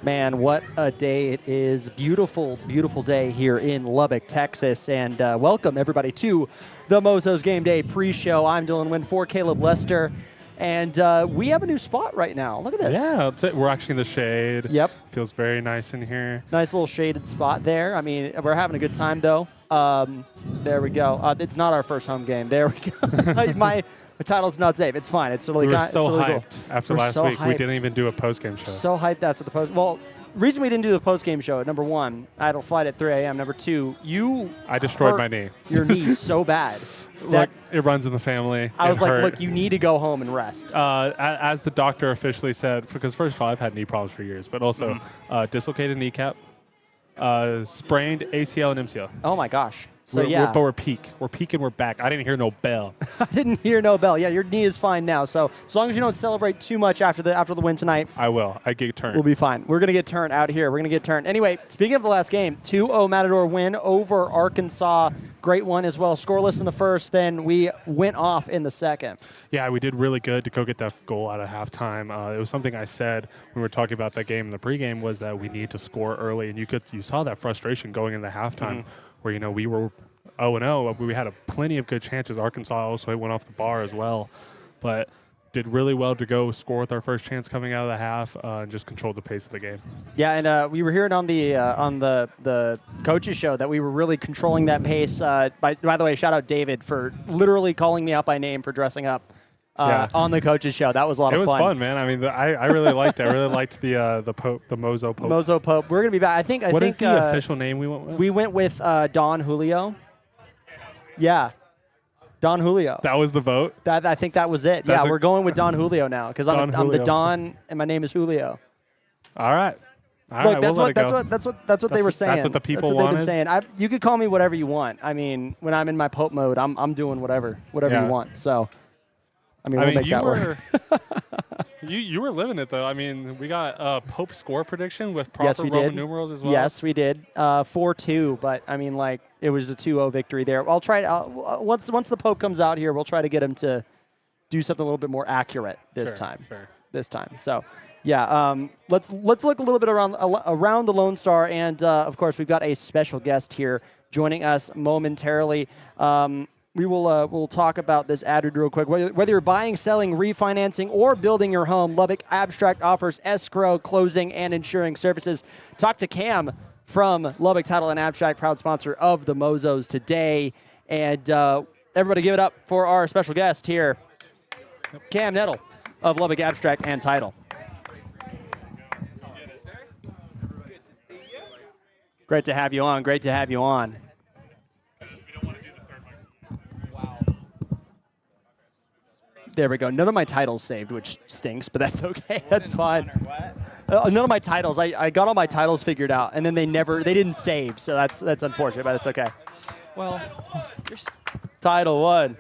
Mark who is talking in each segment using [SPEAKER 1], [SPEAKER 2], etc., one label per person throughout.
[SPEAKER 1] Man, what a day it is. Beautiful, beautiful day here in Lubbock, Texas. And welcome, everybody, to the Mozos Game Day pre-show. I'm Dylan Wynn for Caleb Lester. And we have a new spot right now. Look at this.
[SPEAKER 2] Yeah, we're actually in the shade.
[SPEAKER 1] Yep.
[SPEAKER 2] Feels very nice in here.
[SPEAKER 1] Nice little shaded spot there. I mean, we're having a good time, though. There we go. It's not our first home game. There we go. my title's not safe. It's fine. It's really
[SPEAKER 2] we were so
[SPEAKER 1] really
[SPEAKER 2] hyped
[SPEAKER 1] cool.
[SPEAKER 2] after last week. We didn't even do a post-game show.
[SPEAKER 1] So hyped after the post. Well, reason we didn't do the post-game show, number one, I had a flight at 3 a.m. Number two,
[SPEAKER 2] I destroyed my knee.
[SPEAKER 1] Your knee so bad.
[SPEAKER 2] Look, it runs in the family.
[SPEAKER 1] I was like, look, you need to go home and rest.
[SPEAKER 2] As the doctor officially said, because first of all, I've had knee problems for years, but also dislocated kneecap, sprained ACL and MCL.
[SPEAKER 1] Oh, my gosh. So,
[SPEAKER 2] but we're peak. We're peaking. We're back. I didn't hear no bell.
[SPEAKER 1] I didn't hear no bell. Yeah, your knee is fine now. So as long as you don't celebrate too much after the win tonight.
[SPEAKER 2] I will. I get turned.
[SPEAKER 1] We'll be fine. We're going to get turned out here. We're going to get turned. Anyway, speaking of the last game, 2-0 Matador win over Arkansas. Great one as well. Scoreless in the first. Then we went off in the second.
[SPEAKER 2] Yeah, we did really good to go get that goal out of halftime. It was something I said when we were talking about that game in the pregame was that we need to score early. And you saw that frustration going into halftime where, we were 0-0. We had plenty of good chances. Arkansas also went off the bar as well, but did really well to go score with our first chance coming out of the half and just controlled the pace of the game.
[SPEAKER 1] Yeah, and we were hearing on the coaches show that we were really controlling that pace. By the way, shout out David for literally calling me out by name for dressing up on the coaches show. That was a lot of fun.
[SPEAKER 2] It was fun, man. I mean, I really liked it. I really liked the Mozo Pope.
[SPEAKER 1] Mozo Pope. We're gonna be back. I think.
[SPEAKER 2] What is the official name we went with?
[SPEAKER 1] We went with Don Julio. Yeah, Don Julio.
[SPEAKER 2] That was the vote?
[SPEAKER 1] I think that was it. We're going with Don Julio now because I'm the Don and my name is Julio.
[SPEAKER 2] All right.
[SPEAKER 1] Look, that's what they were saying.
[SPEAKER 2] That's what the people
[SPEAKER 1] wanted. They've been saying. You could call me whatever you want. I mean, when I'm in my Pope mode, I'm doing whatever you want. So, we'll make that work.
[SPEAKER 2] You were living it, though. I mean, we got a Pope score prediction with proper Roman numerals as well.
[SPEAKER 1] Yes, we did. 4-2, but, it was a 2-0 victory there. I'll try once the Pope comes out here, we'll try to get him to do something a little bit more accurate this time. This time. So, let's look a little bit around the Lone Star, and, of course, we've got a special guest here joining us momentarily. We'll talk about this ad read real quick. Whether you're buying, selling, refinancing, or building your home, Lubbock Abstract offers escrow, closing, and insuring services. Talk to Cam from Lubbock Title and Abstract, proud sponsor of the Mozos today. And everybody give it up for our special guest here, Cam Nettle of Lubbock Abstract and Title. Great to have you on. Great to have you on. There we go. None of my titles saved, which stinks, but that's okay. That's fine. None of my titles. I got all my titles figured out, and then they didn't save, so that's unfortunate, but that's okay.
[SPEAKER 3] Well,
[SPEAKER 1] Title 1.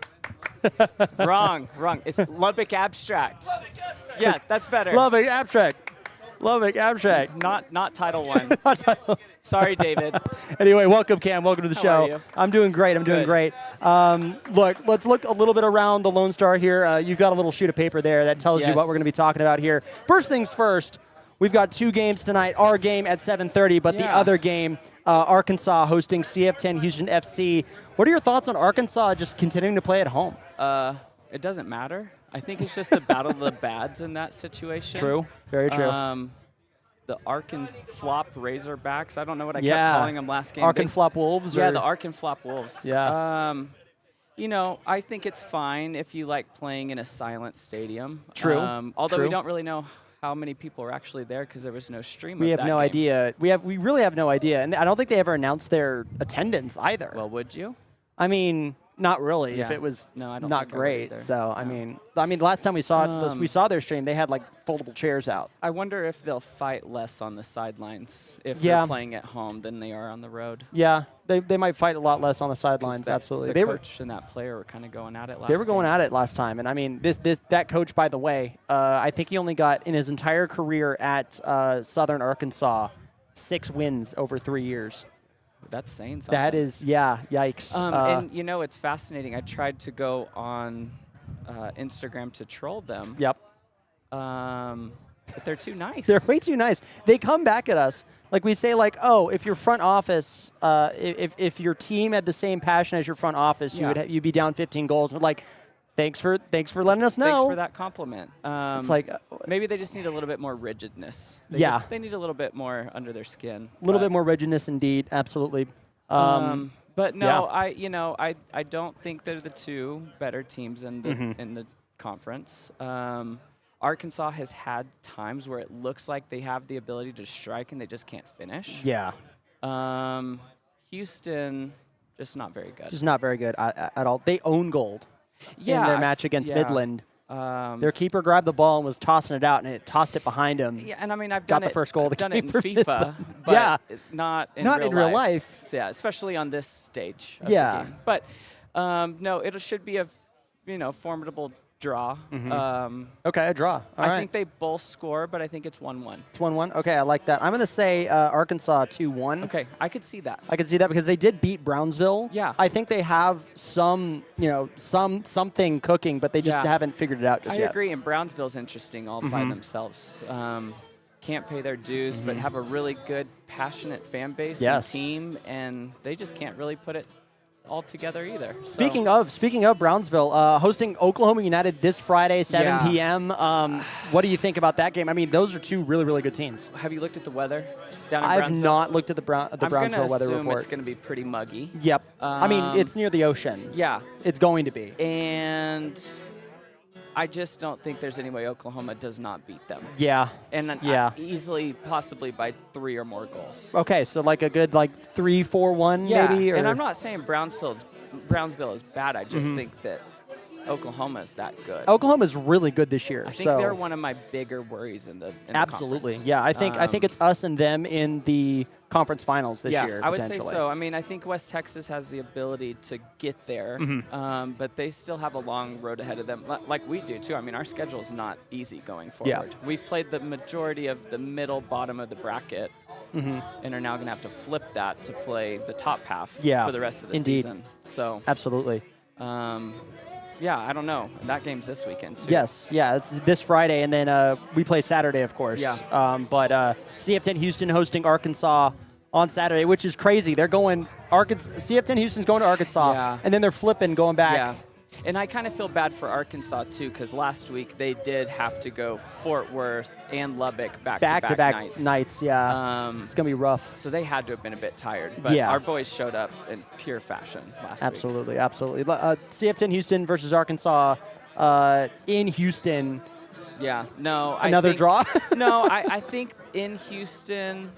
[SPEAKER 3] Wrong. It's Lubbock Abstract. Yeah, that's better.
[SPEAKER 1] Lubbock Abstract.
[SPEAKER 3] Not Title 1. Sorry, David.
[SPEAKER 1] Anyway, welcome, Cam. Welcome to the show.
[SPEAKER 3] How are you?
[SPEAKER 1] I'm doing great. Doing great. Look, let's look a little bit around the Lone Star here. You've got a little sheet of paper there that tells you what we're going to be talking about here. First things first, we've got 2 games tonight. Our game at 7:30, but the other game, Arkansas hosting CF10 Houston FC. What are your thoughts on Arkansas just continuing to play at home?
[SPEAKER 3] It doesn't matter. I think it's just the battle of the bads in that situation.
[SPEAKER 1] True. Very true.
[SPEAKER 3] The Ark and Flop Razorbacks. I don't know what I kept calling them last game.
[SPEAKER 1] Ark and Flop Wolves?
[SPEAKER 3] Yeah, the Ark and Flop Wolves.
[SPEAKER 1] Yeah.
[SPEAKER 3] I think it's fine if you like playing in a silent stadium.
[SPEAKER 1] True.
[SPEAKER 3] Although we don't really know how many people are actually there because there was no stream
[SPEAKER 1] We have no idea. We really have no idea. And I don't think they ever announced their attendance either.
[SPEAKER 3] Well, would you?
[SPEAKER 1] I mean, not really. If it was not great. So I mean, last time we saw their stream, they had like foldable chairs out.
[SPEAKER 3] I wonder if they'll fight less on the sidelines if they're playing at home than they are on the road.
[SPEAKER 1] Yeah, they might fight a lot less on the sidelines. Absolutely.
[SPEAKER 3] The coach and that player were kind of going at it last.
[SPEAKER 1] They were going at it last time, and I mean, that coach, by the way, I think he only got in his entire career at Southern Arkansas 6 wins over 3 years.
[SPEAKER 3] That's saying something.
[SPEAKER 1] That is, yikes.
[SPEAKER 3] And, it's fascinating. I tried to go on Instagram to troll them.
[SPEAKER 1] Yep.
[SPEAKER 3] But they're too nice.
[SPEAKER 1] They're way too nice. They come back at us. Like we say, like, oh, if your front office, if your team had the same passion as your front office, you'd be down 15 goals. We're like, thanks for letting us know.
[SPEAKER 3] Thanks for that compliment.
[SPEAKER 1] It's like
[SPEAKER 3] maybe they just need a little bit more rigidness. They need a little bit more under their skin.
[SPEAKER 1] A little bit more rigidness, indeed. Absolutely.
[SPEAKER 3] But no, I don't think they're the two better teams in the conference. Arkansas has had times where it looks like they have the ability to strike and they just can't finish.
[SPEAKER 1] Yeah.
[SPEAKER 3] Houston, just not very good.
[SPEAKER 1] Just not very good at all. They own gold in their match against Midland. Their keeper grabbed the ball and was tossing it out, and it tossed it behind him.
[SPEAKER 3] Yeah, and I mean, I've
[SPEAKER 1] got the first goal.
[SPEAKER 3] I've done it in FIFA, but not in real life. So, yeah, especially on this stage. Of the game. But no, it should be a formidable draw.
[SPEAKER 1] Okay, a draw.
[SPEAKER 3] I think they both score, but I think it's 1-1.
[SPEAKER 1] It's 1-1? Okay, I like that. I'm going to say Arkansas 2-1.
[SPEAKER 3] Okay, I could see that.
[SPEAKER 1] I could see that because they did beat Brownsville.
[SPEAKER 3] Yeah.
[SPEAKER 1] I think they have something cooking, but they just haven't figured it out just yet.
[SPEAKER 3] I agree, and Brownsville's interesting all by themselves. Can't pay their dues, but have a really good, passionate fan base and team, and they just can't really put it all together either.
[SPEAKER 1] Speaking of Brownsville, hosting Oklahoma United this Friday, 7 p.m. What do you think about that game? I mean, those are two really, really good teams.
[SPEAKER 3] Have you looked at the weather down in Brownsville?
[SPEAKER 1] I've not looked at the Brownsville weather report.
[SPEAKER 3] It's going to be pretty muggy.
[SPEAKER 1] Yep. I mean, it's near the ocean.
[SPEAKER 3] Yeah.
[SPEAKER 1] It's going to be.
[SPEAKER 3] And I just don't think there's any way Oklahoma does not beat them.
[SPEAKER 1] Yeah.
[SPEAKER 3] And easily, possibly by 3 or more goals.
[SPEAKER 1] Okay, so like a good 3-4-1 maybe?
[SPEAKER 3] And I'm not saying Brownsville is bad. I just think that Oklahoma is that good.
[SPEAKER 1] Oklahoma's really good this year.
[SPEAKER 3] I think they're one of my bigger worries in the
[SPEAKER 1] Absolutely.
[SPEAKER 3] conference.
[SPEAKER 1] Yeah, I think it's us and them in the conference finals this year.
[SPEAKER 3] I would say so. I mean, I think West Texas has the ability to get there, but they still have a long road ahead of them, like we do too. I mean, our schedule is not easy going forward.
[SPEAKER 1] Yeah.
[SPEAKER 3] We've played the majority of the middle bottom of the bracket, and are now going to have to flip that to play the top half for the rest of the season. So
[SPEAKER 1] absolutely.
[SPEAKER 3] Yeah, I don't know. That game's this weekend, too.
[SPEAKER 1] Yes, yeah, it's this Friday, and then we play Saturday, of course.
[SPEAKER 3] Yeah.
[SPEAKER 1] But CF10 Houston hosting Arkansas on Saturday, which is crazy. They're going CF10 Houston's going to Arkansas, and then they're flipping, going back.
[SPEAKER 3] Yeah. And I kind of feel bad for Arkansas, too, because last week they did have to go Fort Worth and Lubbock back-to-back
[SPEAKER 1] nights. Yeah, it's going to be rough.
[SPEAKER 3] So they had to have been a bit tired. But our boys showed up in pure fashion last week.
[SPEAKER 1] Absolutely. CF10 Houston versus Arkansas in Houston.
[SPEAKER 3] Yeah, no.
[SPEAKER 1] Another draw?
[SPEAKER 3] No, I think in Houston,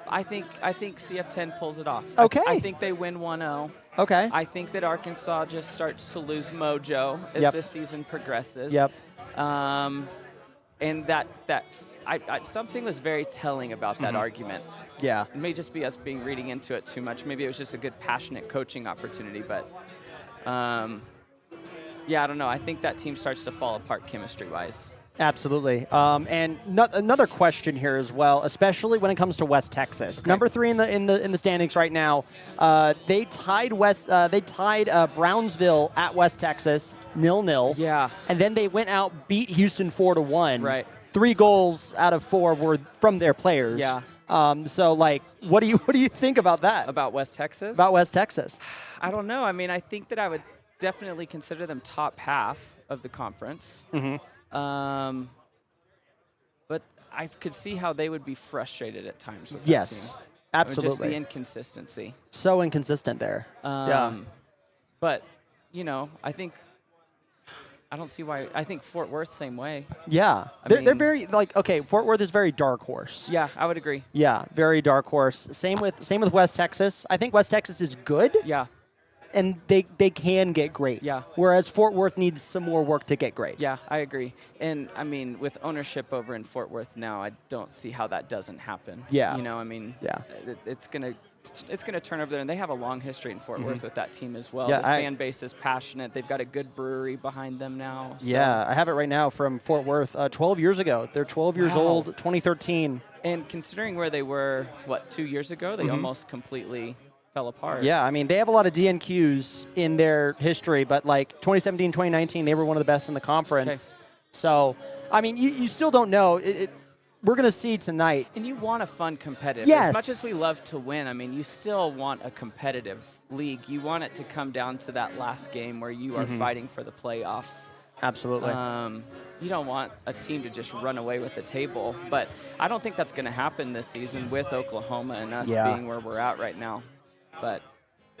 [SPEAKER 3] I think CF10 pulls it off.
[SPEAKER 1] Okay.
[SPEAKER 3] I think they win 1-0.
[SPEAKER 1] Okay.
[SPEAKER 3] I think that Arkansas just starts to lose mojo as this season progresses.
[SPEAKER 1] Yep.
[SPEAKER 3] And that something was very telling about that argument.
[SPEAKER 1] Yeah.
[SPEAKER 3] It may just be us reading into it too much. Maybe it was just a good, passionate coaching opportunity. But, yeah, I don't know. I think that team starts to fall apart chemistry-wise.
[SPEAKER 1] Absolutely. And another question here as well, especially when it comes to West Texas. Okay. Number 3 in the standings right now. They tied Brownsville at West Texas 0-0.
[SPEAKER 3] Yeah.
[SPEAKER 1] And then they went out, beat Houston 4-1.
[SPEAKER 3] Right.
[SPEAKER 1] 3 goals out of 4 were from their players.
[SPEAKER 3] Yeah.
[SPEAKER 1] So what do you think about that?
[SPEAKER 3] About West Texas?
[SPEAKER 1] About West Texas.
[SPEAKER 3] I don't know. I mean, I think that I would definitely consider them top half of the conference. But I could see how they would be frustrated at times with that team.
[SPEAKER 1] Absolutely.
[SPEAKER 3] Just the inconsistency.
[SPEAKER 1] So inconsistent there.
[SPEAKER 3] But, I don't see why. I think Fort Worth, same way.
[SPEAKER 1] Yeah. They're very, Fort Worth is very dark horse.
[SPEAKER 3] Yeah, I would agree.
[SPEAKER 1] Yeah, very dark horse. Same with West Texas. I think West Texas is good.
[SPEAKER 3] Yeah.
[SPEAKER 1] And they can get great.
[SPEAKER 3] Yeah.
[SPEAKER 1] Whereas Fort Worth needs some more work to get great.
[SPEAKER 3] Yeah, I agree. And, I mean, with ownership over in Fort Worth now, I don't see how that doesn't happen.
[SPEAKER 1] Yeah.
[SPEAKER 3] It's going to turn over there. And they have a long history in Fort Worth with that team as well.
[SPEAKER 1] Yeah,
[SPEAKER 3] the fan base is passionate. They've got a good brewery behind them now. So.
[SPEAKER 1] Yeah, I have it right now from Fort Worth 12 years ago. They're 12 years old, 2013. And
[SPEAKER 3] considering where they were, 2 years ago, they almost completely fell apart.
[SPEAKER 1] Yeah, I mean, they have a lot of DNQs in their history, but 2017, 2019, they were one of the best in the conference. Okay. So, I mean, you still don't know. We're going to see tonight.
[SPEAKER 3] And you want a fun competitive.
[SPEAKER 1] Yes.
[SPEAKER 3] As much as we love to win, I mean, you still want a competitive league. You want it to come down to that last game where you are fighting for the playoffs.
[SPEAKER 1] Absolutely.
[SPEAKER 3] You don't want a team to just run away with the table. But I don't think that's going to happen this season with Oklahoma and us being where we're at right now. But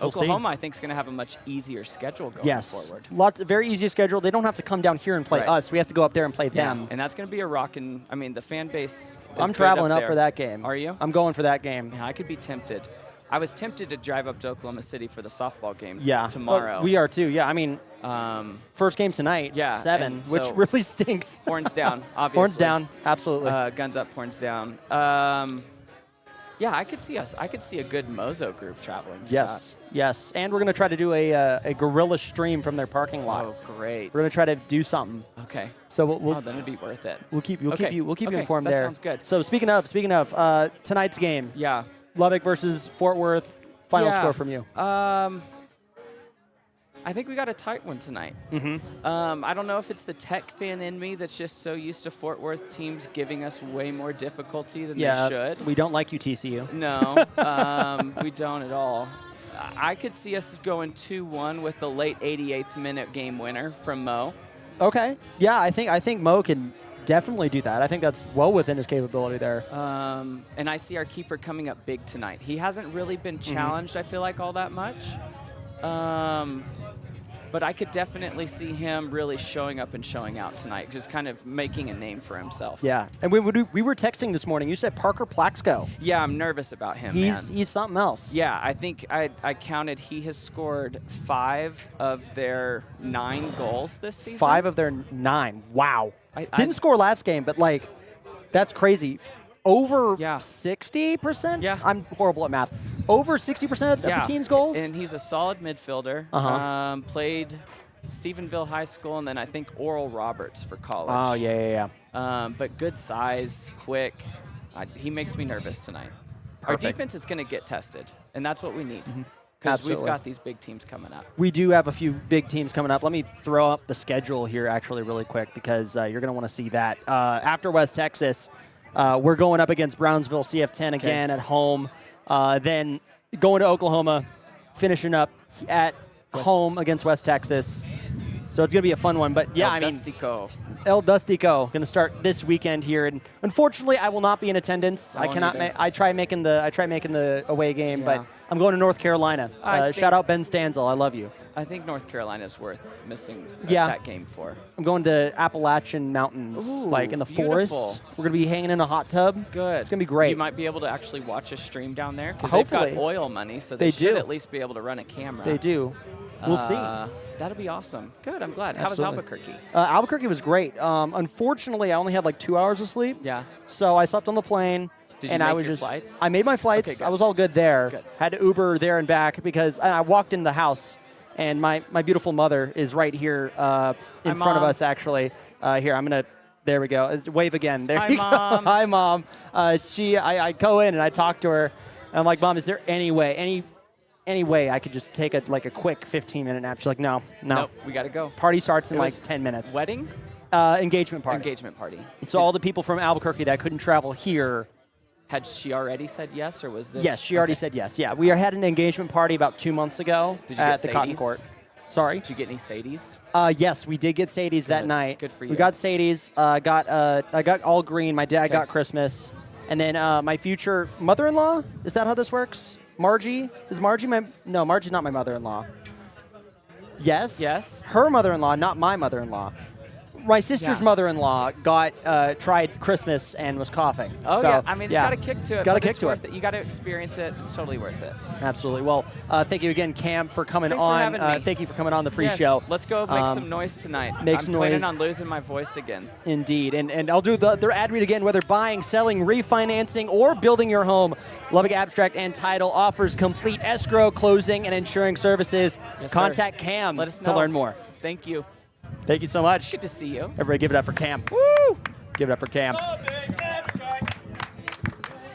[SPEAKER 3] Oklahoma, I think, is going to have a much easier schedule going forward.
[SPEAKER 1] Very easy schedule. They don't have to come down here and play us. We have to go up there and play them.
[SPEAKER 3] And that's going to be a rockin'. I mean, the fan base.
[SPEAKER 1] I'm traveling up for that game.
[SPEAKER 3] Are you?
[SPEAKER 1] I'm going for that game.
[SPEAKER 3] Yeah, I could be tempted. I was tempted to drive up to Oklahoma City for the softball game tomorrow.
[SPEAKER 1] We are too. Yeah, I mean, first game tonight, 7, which really stinks.
[SPEAKER 3] Horns down, obviously.
[SPEAKER 1] Horns down, absolutely.
[SPEAKER 3] Guns up, horns down. Yeah, I could see a good Mozo group traveling to that.
[SPEAKER 1] Yes. And we're going to try to do a guerrilla stream from their parking lot.
[SPEAKER 3] Oh, great.
[SPEAKER 1] We're going to try to do something.
[SPEAKER 3] Okay.
[SPEAKER 1] So we'll
[SPEAKER 3] then it'd be worth it.
[SPEAKER 1] We'll keep you informed there.
[SPEAKER 3] That sounds good.
[SPEAKER 1] So speaking of tonight's game.
[SPEAKER 3] Yeah.
[SPEAKER 1] Lubbock versus Fort Worth. Final score from you.
[SPEAKER 3] I think we got a tight one tonight. I don't know if it's the Tech fan in me that's just so used to Fort Worth teams giving us way more difficulty than they should.
[SPEAKER 1] We don't like you, TCU.
[SPEAKER 3] No, we don't at all. I could see us going 2-1 with the late 88th minute game winner from Mo.
[SPEAKER 1] Okay. Yeah, I think Mo can definitely do that. I think that's well within his capability there.
[SPEAKER 3] And I see our keeper coming up big tonight. He hasn't really been challenged, I feel like, all that much. But I could definitely see him really showing up and showing out tonight, just kind of making a name for himself.
[SPEAKER 1] Yeah, and we were texting this morning. You said Parker Plaxco.
[SPEAKER 3] Yeah, I'm nervous about him,
[SPEAKER 1] He's something else.
[SPEAKER 3] Yeah, I think I counted he has scored 5 of their 9 goals this season.
[SPEAKER 1] 5 of their 9. Wow. Didn't score last game, but, like, that's crazy. Over 60%?
[SPEAKER 3] Yeah.
[SPEAKER 1] I'm horrible at math. Over 60% of the team's goals?
[SPEAKER 3] And he's a solid midfielder. Played Stephenville High School and then I think Oral Roberts for college.
[SPEAKER 1] Oh, yeah.
[SPEAKER 3] But good size, quick. He makes me nervous tonight. Our defense is going to get tested, and that's what we need. Because we've got these big teams coming up.
[SPEAKER 1] We do have a few big teams coming up. Let me throw up the schedule here actually really quick because you're going to want to see that. After West Texas, we're going up against Brownsville CF10 again at home. Then going to Oklahoma, finishing up at home against West Texas. So it's going to be a fun one. But, yeah, El Dustico going to start this weekend here. And unfortunately, I will not be in attendance. I try making the away game, but I'm going to North Carolina. Shout out Ben Stanzel. I love you.
[SPEAKER 3] I think North Carolina is worth missing that game for.
[SPEAKER 1] I'm going to Appalachian Mountains, like in the forest. We're going to be hanging in a hot tub.
[SPEAKER 3] Good.
[SPEAKER 1] It's going to be great.
[SPEAKER 3] You might be able to actually watch a stream down there because they've got oil money, so they should at least be able to run a camera.
[SPEAKER 1] They do. We'll see.
[SPEAKER 3] That'll be awesome. Good. I'm glad. How was Albuquerque?
[SPEAKER 1] Albuquerque was great. Unfortunately, I only had like 2 hours of sleep.
[SPEAKER 3] Yeah.
[SPEAKER 1] So I slept on the plane.
[SPEAKER 3] Did you make your flights?
[SPEAKER 1] I made my flights.
[SPEAKER 3] Okay,
[SPEAKER 1] I was all good there.
[SPEAKER 3] Good.
[SPEAKER 1] Had to Uber there and back because I walked in the house. And my beautiful mother is right here in front of us, actually. Here, I'm going to, there we go. Wave again. There you go. Hi, Mom. I go in and I talk to her. And I'm like, Mom, is there any way I could just take a quick 15-minute nap? She's like, no.
[SPEAKER 3] Nope, we got to go.
[SPEAKER 1] Party starts in like 10 minutes.
[SPEAKER 3] Wedding?
[SPEAKER 1] Engagement party.
[SPEAKER 3] Engagement party.
[SPEAKER 1] So all the people from Albuquerque that couldn't travel here.
[SPEAKER 3] Had she already said yes, or was this?
[SPEAKER 1] Yes, she already said yes. Yeah, we had an engagement party about 2 months ago at the Cotton Court. Sorry?
[SPEAKER 3] Did you get any Sadies?
[SPEAKER 1] Yes, we did get Sadies that night.
[SPEAKER 3] Good for you.
[SPEAKER 1] We got Sadies. I got all green. My dad got Christmas. And then my future mother-in-law, is that how this works? Margie? Is Margie Margie's not my mother-in-law. Yes?
[SPEAKER 3] Yes.
[SPEAKER 1] Her mother-in-law, not my mother-in-law. My sister's mother-in-law tried Christmas and was coughing.
[SPEAKER 3] Oh,
[SPEAKER 1] so,
[SPEAKER 3] yeah. I mean, it's got a kick to it.
[SPEAKER 1] It's got a kick to it.
[SPEAKER 3] You got to experience it. It's totally worth it.
[SPEAKER 1] Absolutely. Well, thank you again, Cam, for coming
[SPEAKER 3] Thanks
[SPEAKER 1] on.
[SPEAKER 3] For having me.
[SPEAKER 1] Thank you for coming on the pre-show.
[SPEAKER 3] Yes. Let's go make some noise tonight.
[SPEAKER 1] I'm
[SPEAKER 3] planning on losing my voice again.
[SPEAKER 1] Indeed. And I'll do their ad read again. Whether buying, selling, refinancing, or building your home, Lubbock Abstract and Title offers complete escrow, closing, and insuring services.
[SPEAKER 3] Yes,
[SPEAKER 1] Contact Cam to learn more.
[SPEAKER 3] Thank you.
[SPEAKER 1] Thank you so much.
[SPEAKER 3] Good to see you.
[SPEAKER 1] Everybody give it up for Cam.
[SPEAKER 3] Woo!
[SPEAKER 1] Give it up for Cam.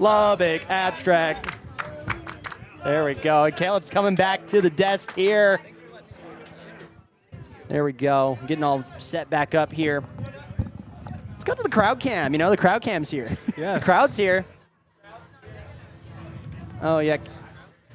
[SPEAKER 1] Lubbock Abstract. There we go. And Caleb's coming back to the desk here. There we go. Getting all set back up here. go to the crowd cam. You know, the crowd cam's here.
[SPEAKER 2] Yes.
[SPEAKER 1] The crowd's here. Oh, yeah.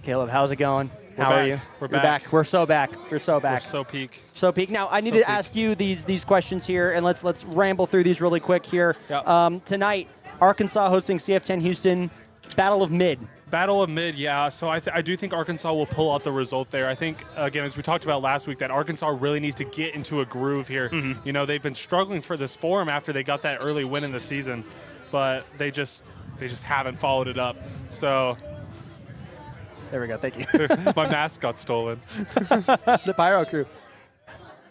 [SPEAKER 1] Caleb, how's it going? How are you?
[SPEAKER 2] We're back.
[SPEAKER 1] We're so back. We're so back.
[SPEAKER 2] We're so peak.
[SPEAKER 1] So peak. Now, I need to ask you these questions here, and let's ramble through these really quick here.
[SPEAKER 2] Yep.
[SPEAKER 1] Tonight, Arkansas hosting CF10 Houston, Battle of Mid.
[SPEAKER 2] Battle of Mid, yeah. So I do think Arkansas will pull out the result there. I think, again, as we talked about last week, that Arkansas really needs to get into a groove here. You know, they've been struggling for this form after they got that early win in the season, but they just haven't followed it up. So
[SPEAKER 1] there we go. Thank you.
[SPEAKER 2] my mask got stolen.
[SPEAKER 1] The Pyro crew.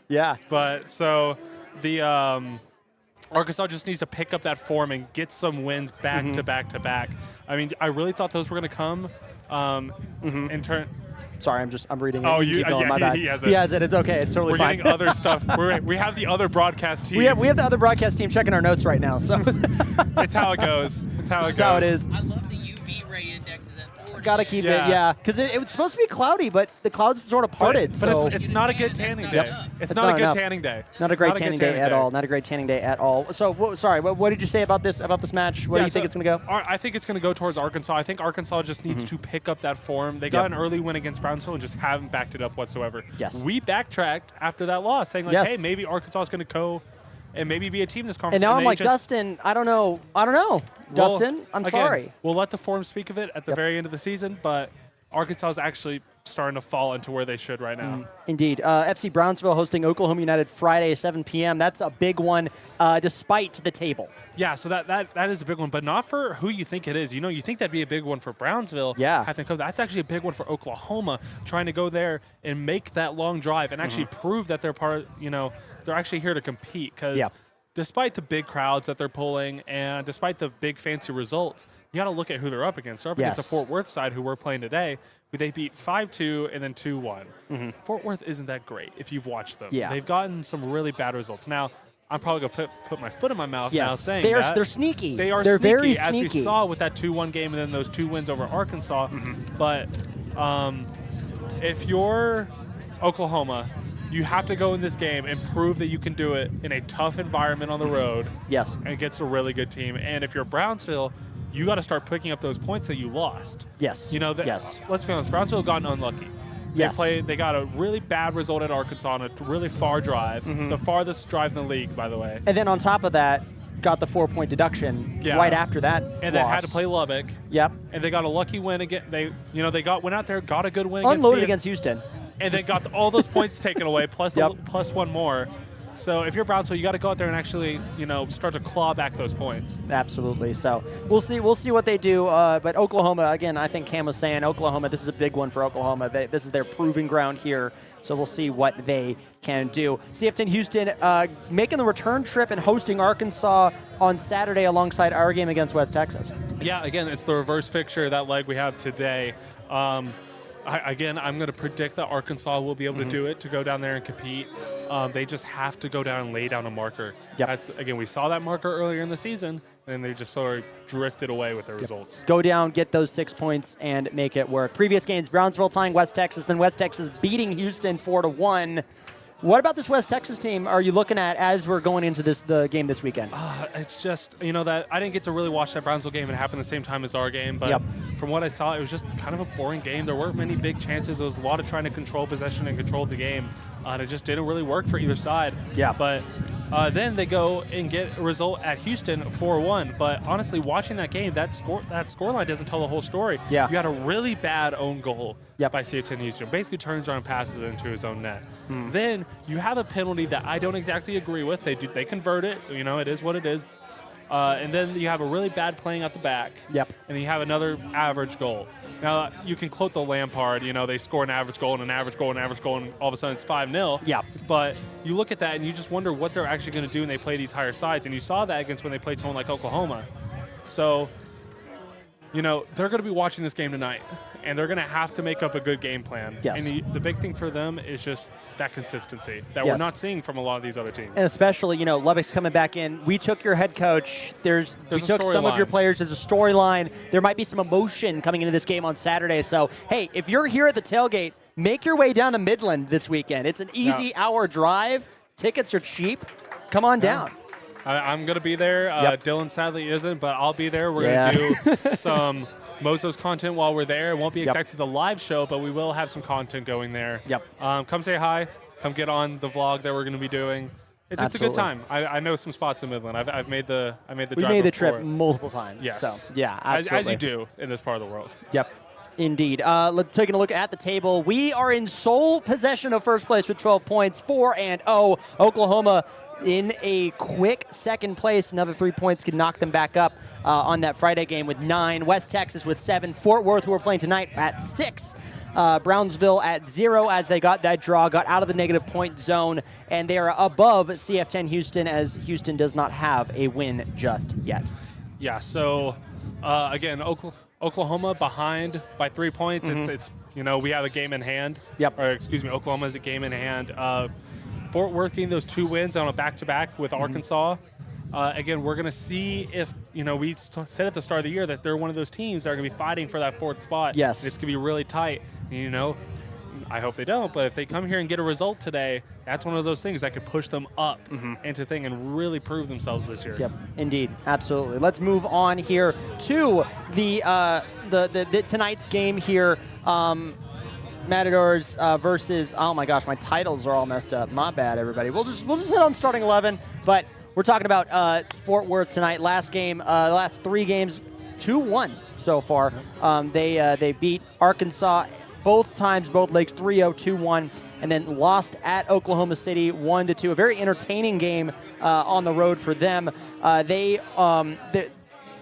[SPEAKER 1] Yeah.
[SPEAKER 2] But so the Arkansas just needs to pick up that form and get some wins back to back to back. I mean, I really thought those were going to come in turn.
[SPEAKER 1] Sorry, I'm reading it.
[SPEAKER 2] Oh,
[SPEAKER 1] you keep going. My bad.
[SPEAKER 2] He has it.
[SPEAKER 1] He has it. It's okay. It's totally fine.
[SPEAKER 2] We're getting other stuff. We have the other broadcast team.
[SPEAKER 1] We have the other broadcast team checking our notes right now. So
[SPEAKER 2] it's how it goes. It's how it goes.
[SPEAKER 1] That's how it is.
[SPEAKER 4] I love the UV ray indexes at 40.
[SPEAKER 1] Gotta keep it, yeah. Because it was supposed to be cloudy, but the clouds sort of parted.
[SPEAKER 2] But
[SPEAKER 1] so
[SPEAKER 2] it's not a good tanning day.
[SPEAKER 4] Yep.
[SPEAKER 2] It's not a good
[SPEAKER 1] enough.
[SPEAKER 2] tanning day.
[SPEAKER 1] Not a great tanning day at all. Not a great tanning day at all. So, sorry, what did you say about this match? Where do you think it's going to go?
[SPEAKER 2] I think it's going to go towards Arkansas. I think Arkansas just needs to pick up that form. They got an early win against Brownsville and just haven't backed it up whatsoever.
[SPEAKER 1] Yes.
[SPEAKER 2] We backtracked after that loss, saying, like, hey, maybe Arkansas is going to go and maybe be a team this conference.
[SPEAKER 1] And now I'm like, Dustin, I don't know. Dustin, I'm sorry.
[SPEAKER 2] We'll let the form speak of it at the very end of the season, but Arkansas is actually starting to fall into where they should right now.
[SPEAKER 1] Indeed. FC Brownsville hosting Oklahoma United Friday, 7 p.m. That's a big one, despite the table.
[SPEAKER 2] Yeah, so that is a big one, but not for who you think it is. You know, you think that'd be a big one for Brownsville.
[SPEAKER 1] Yeah.
[SPEAKER 2] That's actually a big one for Oklahoma, trying to go there and make that long drive and actually prove that they're they're actually here to compete. Because despite the big crowds that they're pulling and despite the big fancy results, you got to look at who they're up against. They're up against the Fort Worth side, who we're playing today. They beat 5-2 and then 2-1. Fort Worth isn't that great if you've watched them.
[SPEAKER 1] Yeah.
[SPEAKER 2] They've gotten some really bad results. Now, I'm probably going to put my foot in my mouth now saying
[SPEAKER 1] they're sneaky.
[SPEAKER 2] They're
[SPEAKER 1] sneaky,
[SPEAKER 2] very as we saw with that 2-1 game and then those 2 wins over Arkansas. But if you're Oklahoma, you have to go in this game and prove that you can do it in a tough environment on the road.
[SPEAKER 1] Yes.
[SPEAKER 2] And against a really good team. And if you're Brownsville, you got to start picking up those points that you lost.
[SPEAKER 1] Yes.
[SPEAKER 2] You know, let's be honest, Brownsville gotten unlucky. They got a really bad result at Arkansas on a really far drive, the farthest drive in the league, by the way.
[SPEAKER 1] And then on top of that, got the 4-point deduction right after that.
[SPEAKER 2] And they had to play Lubbock.
[SPEAKER 1] Yep.
[SPEAKER 2] And they got a lucky win again. They went out there, got a good win
[SPEAKER 1] unloaded against Houston.
[SPEAKER 2] And they got all those points taken away, plus one more. So if you're Brownsville, you got to go out there and actually, start to claw back those points.
[SPEAKER 1] Absolutely. So we'll see what they do. But Oklahoma, again, I think Cam was saying Oklahoma. This is a big one for Oklahoma. This is their proving ground here. So we'll see what they can do. CF10 Houston making the return trip and hosting Arkansas on Saturday alongside our game against West Texas.
[SPEAKER 2] Yeah. Again, it's the reverse fixture, that leg we have today. I'm going to predict that Arkansas will be able to do it, to go down there and compete. They just have to go down and lay down a marker.
[SPEAKER 1] Yep.
[SPEAKER 2] We saw that marker earlier in the season, and they just sort of drifted away with their results.
[SPEAKER 1] Go down, get those 6 points, and make it work. Previous games, Brownsville tying West Texas, then West Texas beating Houston 4-1. What about this West Texas team are you looking at as we're going into the game this weekend?
[SPEAKER 2] It's just, that I didn't get to really watch that Brownsville game. It happened the same time as our game. But from what I saw, it was just kind of a boring game. There weren't many big chances. There was a lot of trying to control possession and control the game. And it just didn't really work for either side.
[SPEAKER 1] Yeah.
[SPEAKER 2] But then they go and get a result at Houston, 4-1. But honestly, watching that game, that scoreline doesn't tell the whole story.
[SPEAKER 1] Yeah.
[SPEAKER 2] You had a really bad own goal by CF10 Houston. Basically turns around and passes it into his own net. Then you have a penalty that I don't exactly agree with. They convert it. It is what it is. And then you have a really bad playing out the back.
[SPEAKER 1] Yep.
[SPEAKER 2] And then you have another average goal. Now, you can quote the Lampard, they score an average goal and an average goal and an average goal, and all of a sudden it's 5-0.
[SPEAKER 1] Yeah.
[SPEAKER 2] But you look at that and you just wonder what they're actually going to do when they play these higher sides. And you saw that against when they played someone like Oklahoma. So, they're going to be watching this game tonight, and they're going to have to make up a good game plan.
[SPEAKER 1] Yes.
[SPEAKER 2] And the big thing for them is just that consistency that we're not seeing from a lot of these other teams.
[SPEAKER 1] And especially, Lubbock's coming back in. We took your head coach. We took some of your players. There's a storyline. There might be some emotion coming into this game on Saturday. So, hey, if you're here at the tailgate, make your way down to Midland this weekend. It's an easy hour drive. Tickets are cheap. Come on down.
[SPEAKER 2] I'm going to be there. Dylan sadly isn't, but I'll be there. We're going to do some Mozos content while we're there. It won't be exactly the live show, but we will have some content going there. Come say hi. Come get on the vlog that we're going to be doing. It's a good time. I know some spots in Midland. I've made the drive
[SPEAKER 1] We made the trip multiple times.
[SPEAKER 2] Yes.
[SPEAKER 1] So, yeah, absolutely.
[SPEAKER 2] As you do in this part of the world.
[SPEAKER 1] Yep. Indeed. Taking a look at the table, we are in sole possession of first place with 12 points, 4-0. Oklahoma in a quick second place. Another 3 points can knock them back up on that Friday game with 9. West Texas with 7. Fort Worth, who are playing tonight, at 6. Brownsville at 0 as they got that draw, got out of the negative point zone, and they are above CF10 Houston as Houston does not have a win just yet.
[SPEAKER 2] Yeah, so again, Oklahoma behind by 3 points. It's we have a game in hand. Or excuse me, Oklahoma has a game in hand. Fort Worth getting those 2 wins on a back-to-back with Arkansas. Again, we're going to see if, we said at the start of the year that they're one of those teams that are going to be fighting for that 4th spot.
[SPEAKER 1] Yes.
[SPEAKER 2] It's going to be really tight. I hope they don't, but if they come here and get a result today, that's one of those things that could push them up into thing and really prove themselves this year.
[SPEAKER 1] Yep, indeed, absolutely. Let's move on here to the tonight's game here. Matadors versus, oh my gosh, my titles are all messed up. My bad, everybody. We'll just hit on starting 11, but we're talking about Fort Worth tonight. Last 3 games, 2-1 so far. They beat Arkansas both times, both legs, 3-0, 2-1, and then lost at Oklahoma City 1-2. A very entertaining game on the road for them. The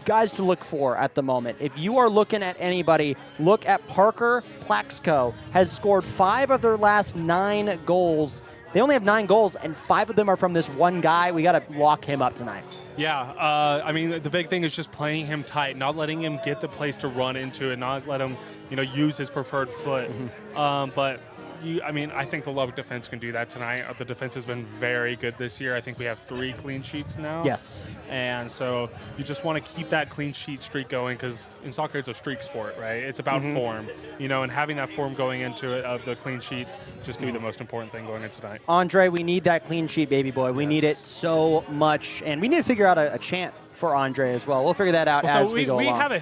[SPEAKER 1] guys to look for at the moment. If you are looking at anybody, look at Parker Plaxco. Has scored 5 of their last 9 goals. They only have 9 goals, and 5 of them are from this one guy. We got to lock him up tonight.
[SPEAKER 2] Yeah, the big thing is just playing him tight, not letting him get the place to run into it, not let him, use his preferred foot. But I think the Lubbock defense can do that tonight. The defense has been very good this year. I think we have 3 clean sheets now.
[SPEAKER 1] Yes.
[SPEAKER 2] And so you just want to keep that clean sheet streak going because in soccer it's a streak sport, right? It's about form, and having that form going into it of the clean sheets is just going to be the most important thing going into tonight.
[SPEAKER 1] Andre, we need that clean sheet, baby boy. We need it so much. And we need to figure out a chant for Andre as well. We'll figure that out as we go along.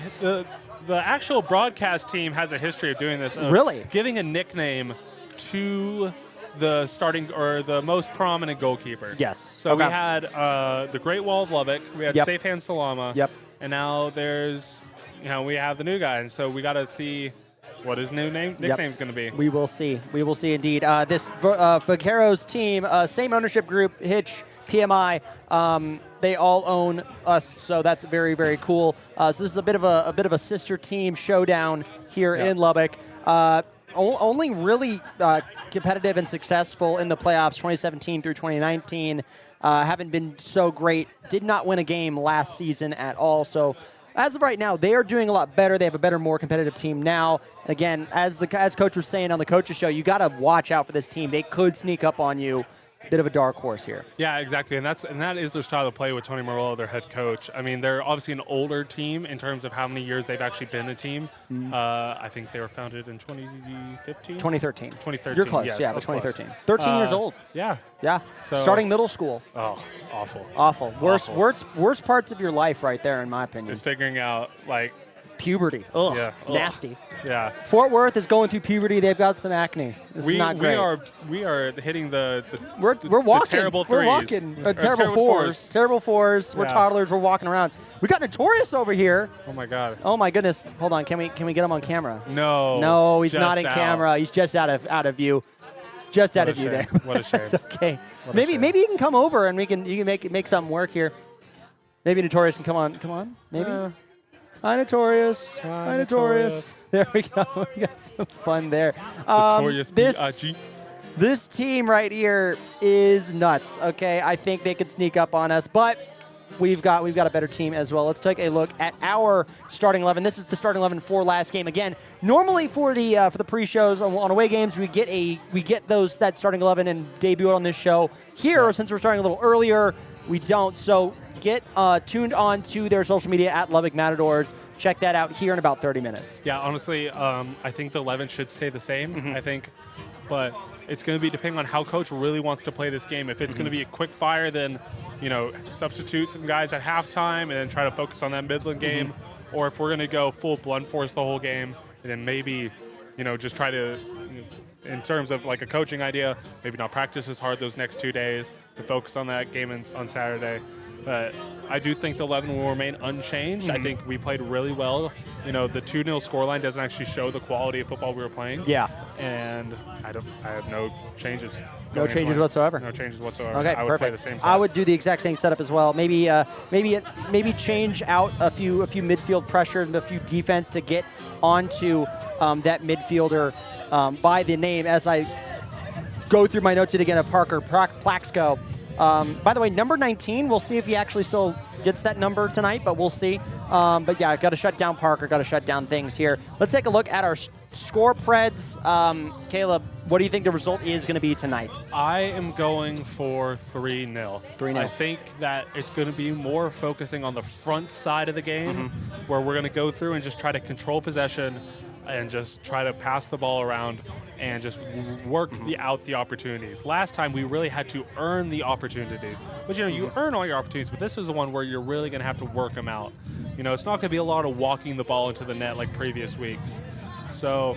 [SPEAKER 2] The actual broadcast team has a history of doing this.
[SPEAKER 1] Really?
[SPEAKER 2] Giving a nickname to the starting or the most prominent goalkeeper.
[SPEAKER 1] Yes.
[SPEAKER 2] So we had the Great Wall of Lubbock. We had Safe Hand Salama.
[SPEAKER 1] Yep.
[SPEAKER 2] And now there's, we have the new guy. And so we got to see what his new nickname's going to be.
[SPEAKER 1] We will see. We will see indeed. This Vaqueros team, same ownership group, Hitch, PMI. They all own us, so that's very, very cool. So this is a bit of a sister team showdown here in Lubbock. Only really competitive and successful in the playoffs 2017 through 2019. Haven't been so great. Did not win a game last season at all. So as of right now, they are doing a lot better. They have a better, more competitive team now. Again, as Coach was saying on the Coach's Show, you got to watch out for this team. They could sneak up on you. Bit of a dark horse here.
[SPEAKER 2] Yeah, exactly, and that is their style of play with Tony Morello, their head coach. I mean, they're obviously an older team in terms of how many years they've actually been a team. I think they were founded in 2015?
[SPEAKER 1] 2013.
[SPEAKER 2] 2013.
[SPEAKER 1] You're close,
[SPEAKER 2] yes,
[SPEAKER 1] yeah, but 2013. 13 years old.
[SPEAKER 2] Yeah.
[SPEAKER 1] Yeah.
[SPEAKER 2] So,
[SPEAKER 1] starting middle school.
[SPEAKER 2] Oh, awful.
[SPEAKER 1] Awful. Worst parts of your life right there, in my opinion.
[SPEAKER 2] Is figuring out,
[SPEAKER 1] puberty. Ugh,
[SPEAKER 2] yeah.
[SPEAKER 1] Nasty.
[SPEAKER 2] Yeah.
[SPEAKER 1] Fort Worth is going through puberty. They've got some acne. It's not great.
[SPEAKER 2] We are hitting the
[SPEAKER 1] we're walking.
[SPEAKER 2] The terrible threes.
[SPEAKER 1] We're walking. Terrible fours. Terrible fours. We're toddlers. We're walking around. We got Notorious over here.
[SPEAKER 2] Oh my God.
[SPEAKER 1] Oh my goodness. Hold on. Can we get him on camera?
[SPEAKER 2] No.
[SPEAKER 1] No, he's not in camera. He's just out of view. Just out of view there.
[SPEAKER 2] What a shame.
[SPEAKER 1] That's okay. Maybe you can come over and you can make something work here. Maybe Notorious can come on. Maybe. Hi, Notorious. Hi, Notorious. There we go. We got some fun there.
[SPEAKER 2] Notorious
[SPEAKER 1] This team right here is nuts. Okay, I think they could sneak up on us, but we've got a better team as well. Let's take a look at our starting 11. This is the starting 11 for last game. Again, normally for the pre-shows on away games, we get that starting 11 and debut it on this show. Here, since we're starting a little earlier, we don't. So get tuned on to their social media at Lubbock Matadors. Check that out here in about 30 minutes.
[SPEAKER 2] Yeah, honestly, I think the 11 should stay the same. I think, but it's going to be depending on how coach really wants to play this game. If it's going to be a quick fire, then substitute some guys at halftime and then try to focus on that Midland game, or if we're going to go full blunt force the whole game, and then maybe, just try to, in terms of like a coaching idea, maybe not practice as hard those next 2 days to focus on that game on Saturday. But I do think the 11 will remain unchanged. I think we played really well. The 2-0 scoreline doesn't actually show the quality of football we were playing. Yeah. And I have no changes.
[SPEAKER 1] No changes whatsoever.
[SPEAKER 2] No changes whatsoever.
[SPEAKER 1] Okay,
[SPEAKER 2] I would
[SPEAKER 1] perfect.
[SPEAKER 2] play the same setup.
[SPEAKER 1] I would do the exact same setup as well. Maybe change out a few midfield pressures and a few defense to get onto that midfielder by the name as I go through my notes again of Parker Plaxco. By the way, number 19, we'll see if he actually still gets that number tonight, but we'll see. But yeah, got to shut down Parker, got to shut down things here. Let's take a look at our score preds. Caleb, what do you think the result is going to be tonight?
[SPEAKER 2] I am going for 3-0.
[SPEAKER 1] 3-0.
[SPEAKER 2] I think that it's going to be more focusing on the front side of the game, where we're going to go through and just try to control possession and just try to pass the ball around and just work out the opportunities. Last time, we really had to earn the opportunities. But, you earn all your opportunities, but this is the one where you're really going to have to work them out. It's not going to be a lot of walking the ball into the net like previous weeks. So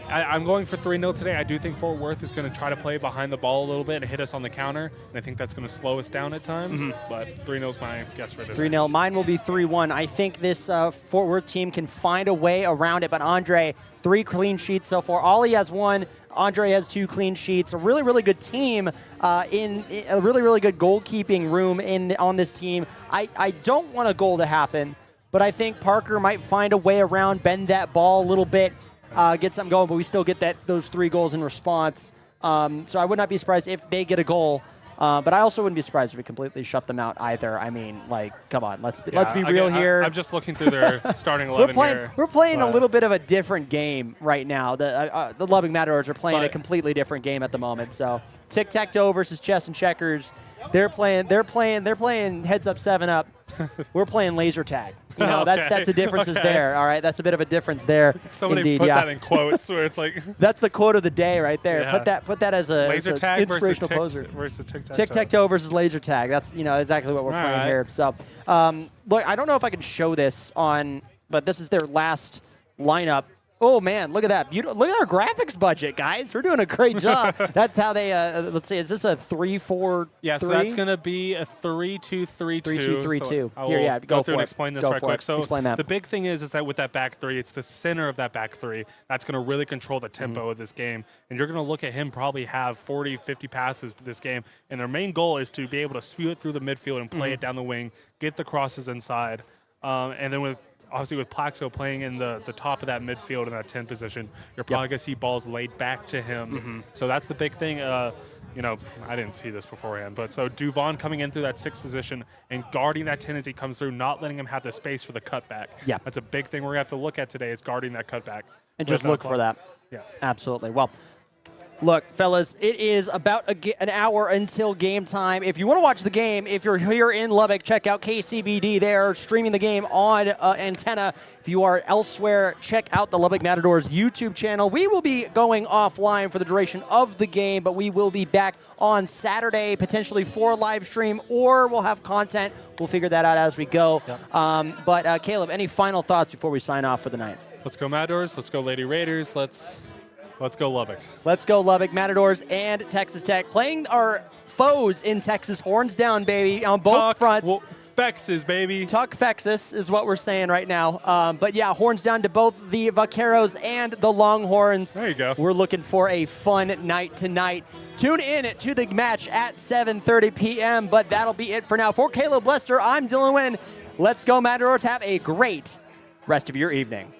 [SPEAKER 2] I'm going for 3-0 today. I do think Fort Worth is going to try to play behind the ball a little bit and hit us on the counter, and I think that's going to slow us down at times. But 3-0 is my guess for today.
[SPEAKER 1] 3-0. Mine will be 3-1. I think this Fort Worth team can find a way around it, but Andre, 3 clean sheets so far. Ollie has 1. Andre has 2 clean sheets. A really, really good team in a really, really good goalkeeping room on this team. I don't want a goal to happen, but I think Parker might find a way around, bend that ball a little bit, get something going, but we still get those 3 goals in response. So I would not be surprised if they get a goal. But I also wouldn't be surprised if we completely shut them out either. I mean, come on, let's be real here.
[SPEAKER 2] I'm just looking through their starting 11 here.
[SPEAKER 1] We're playing a little bit of a different game right now. The Lubbock Matadors are playing a completely different game at the moment. So tic-tac-toe versus chess and checkers. They're playing heads up, 7 up. We're playing laser tag. That's the differences there. All right, that's a bit of a difference there.
[SPEAKER 2] Somebody put that in quotes where it's like
[SPEAKER 1] that's the quote of the day right there.
[SPEAKER 2] Yeah.
[SPEAKER 1] Put that as a
[SPEAKER 2] laser tag
[SPEAKER 1] inspirational
[SPEAKER 2] versus
[SPEAKER 1] poser.
[SPEAKER 2] Versus
[SPEAKER 1] tic-tac-toe versus laser tag. That's exactly what we're playing here. So look, I don't know if I can show this on, but this is their last lineup. Oh, man, look at that. Look at our graphics budget, guys. We're doing a great job. That's how they, let's see, is this a 3-4-3?
[SPEAKER 2] Yeah, so that's going to be a 3-2-3-2.
[SPEAKER 1] 3-2-3-2.
[SPEAKER 2] So
[SPEAKER 1] Here, yeah,
[SPEAKER 2] go
[SPEAKER 1] for
[SPEAKER 2] through
[SPEAKER 1] it.
[SPEAKER 2] and explain this
[SPEAKER 1] go
[SPEAKER 2] right quick. So
[SPEAKER 1] explain that.
[SPEAKER 2] The big thing is that with that back 3, it's the center of that back 3 that's going to really control the tempo of this game. And you're going to look at him probably have 40, 50 passes to this game. And their main goal is to be able to spew it through the midfield and play it down the wing, get the crosses inside. And then obviously with Plaxco playing in the top of that midfield in that 10 position, you're probably going to see balls laid back to him. So that's the big thing. I didn't see this beforehand, but so Duvon coming in through that 6th position and guarding that 10 as he comes through, not letting him have the space for the cutback.
[SPEAKER 1] Yeah.
[SPEAKER 2] That's a big thing we're going to have to look at today is guarding that cutback.
[SPEAKER 1] And just look for that.
[SPEAKER 2] Yeah.
[SPEAKER 1] Absolutely. Well, look, fellas, it is about an hour until game time. If you want to watch the game, if you're here in Lubbock, check out KCBD. They are streaming the game on antenna. If you are elsewhere, check out the Lubbock Matadors YouTube channel. We will be going offline for the duration of the game, but we will be back on Saturday, potentially for a live stream, or we'll have content. We'll figure that out as we go. Yep. But Caleb, any final thoughts before we sign off for the night?
[SPEAKER 2] Let's go Matadors. Let's go Lady Raiders. Let's go Lubbock.
[SPEAKER 1] Let's go Lubbock Matadors and Texas Tech. Playing our foes in Texas, horns down, baby, on both fronts.
[SPEAKER 2] Fexes, baby.
[SPEAKER 1] Tuck Fexus is what we're saying right now. But yeah, horns down to both the Vaqueros and the Longhorns.
[SPEAKER 2] There you go.
[SPEAKER 1] We're looking for a fun night tonight. Tune in to the match at 7:30 p.m., but that'll be it for now. For Caleb Lester, I'm Dylan Wynn. Let's go Matadors. Have a great rest of your evening.